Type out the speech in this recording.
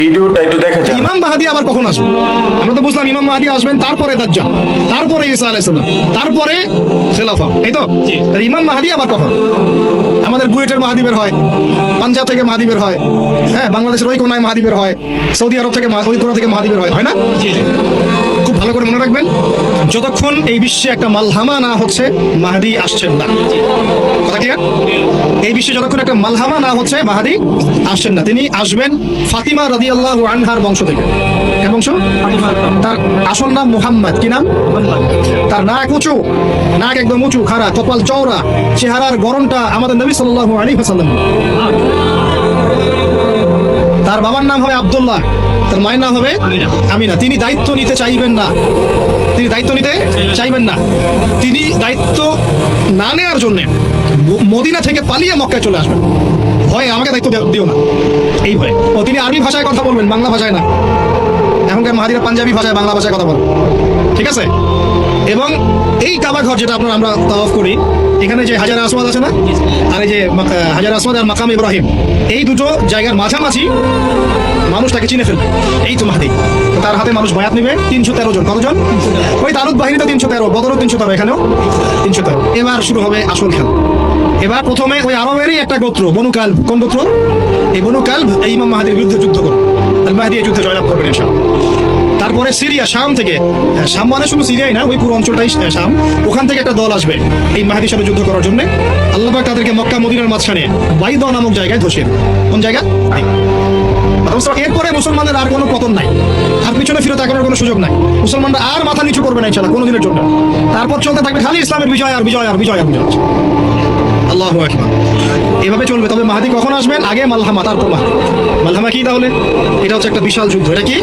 ভিডিওটা একটু দেখা যায়। ইমাম মাহদী আবার কখন আসবে? আমরা তো বুঝলাম ইমাম মাহদী আসবেন, তারপরে দাজ্জাল, তারপরে ঈসা আলাইহিস সালাম, তারপরে খেলাফা, এই তো। তাহলে ইমাম মাহদী আবার কখন? আমাদের বুয়েটের মাহদী বের হয়, পাঞ্জাব থেকে মাহদী বের হয়, হ্যাঁ, বাংলাদেশের ওই কোনায় মাহদী বের হয়, সৌদি আরব থেকে ওই কোনা থেকে মাহদী বের হয়, হয় না? খুব ভালো করে মনে রাখবেন, যতক্ষণ এই বিশ্বে একটা মালহামা না হচ্ছে মাহদী আসছেন না। কথা ক্লিয়ার? এই বিশ্বে যতক্ষণ একটা মালহামা না হচ্ছে মাহদী আসছেন না। তিনি আসবেন ফাতিমা রাদিয়াল্লাহু আনহার বংশ থেকে। কার বংশ? তার আসল নাম মুহাম্মদ। কি নাম? তার নাক উঁচু, নাক একদম উঁচু, খাড়া, কপাল চওড়া, চেহারার গড়নটা আমাদের নবী সাল্লাল্লাহু আলাইহি ওয়াসাল্লাম। তার বাবার নাম হবে আব্দুল্লাহ, তার মায়ের নাম হবে আমিনা। তিনি দায়িত্ব নিতে চাইবেন না, তিনি দায়িত্ব নিতে চাইবেন না। তিনি দায়িত্ব না নেওয়ার জন্য মদিনা থেকে পালিয়ে মক্কায় চলে আসবেন। ভয়ে আমাকে দায়িত্ব দিও না, এই ভয়ে। ও তিনি আরবি ভাষায় কথা বলবেন, বাংলা ভাষায় না। এখনকার মাহাদিরা পাঞ্জাবি ভাষায়, বাংলা ভাষায় কথা বলেন, ঠিক আছে? এবং এই কাবা ঘর যেটা আমরা তাওয়াফ করি, এখানে যে হাজার আসওয়াদ আছে না, আর এই যে হাজার আসওয়াদ আর মাকাম ইব্রাহিম, এই দুটো জায়গার মাঝামাঝি মানুষ তাকে চিনে ফেলবে, এই তো মাহদী। তার হাতে মানুষ বায়াত নেবে 313 জন। কতজন? ওই তারুদ বাহিনীতে 313, বদরও 313, এখানেও 313। এবার শুরু হবে আসল খেলা। এবার প্রথমে ওই আরবেরই একটা গোত্র, বনু কালব। কোন গোত্র? এই বনু কালব এই ইমাম মাহদীর বিরুদ্ধে যুদ্ধ করে, আল মাহদী এই যুদ্ধে জয়লাভ করবেন ইনশাআল্লাহ। তারপরে সিরিয়া, শাম থেকে, শাম মানে শুধু সিরিয়াই না, ওই পুরো অঞ্চলটাই শাম, ওখান থেকে একটা দল আসবে এই মাহদীর সাথে যুদ্ধ করার জন্য। আল্লাহ পাক তাদেরকে মক্কা মদিনার মাঝখানে বাইদা নামক জায়গায় ধসিয়ে দেবে। কোন জায়গা? এরপরে মুসলমানদের আর কোনো পতন নাই, আর পিছনে ফিরে তাকানোর কোনো সুযোগ নাই। মুসলমানরা আর মাথা নিচু করবে না ইনশাআল্লাহ কোনোদিনের জন্য। তারপর চলতে থাকবে খালি ইসলামের বিজয় আর বিজয় আর বিজয় আর বিজয়। আল্লাহু আকবার। এভাবে চলবে। তবে মাহদী কখন আসবেন? আগে মালহামা, তারপর মাহদী। মালহামা কি তাহলে? এটা হচ্ছে একটা বিশাল যুদ্ধ। এটা কি?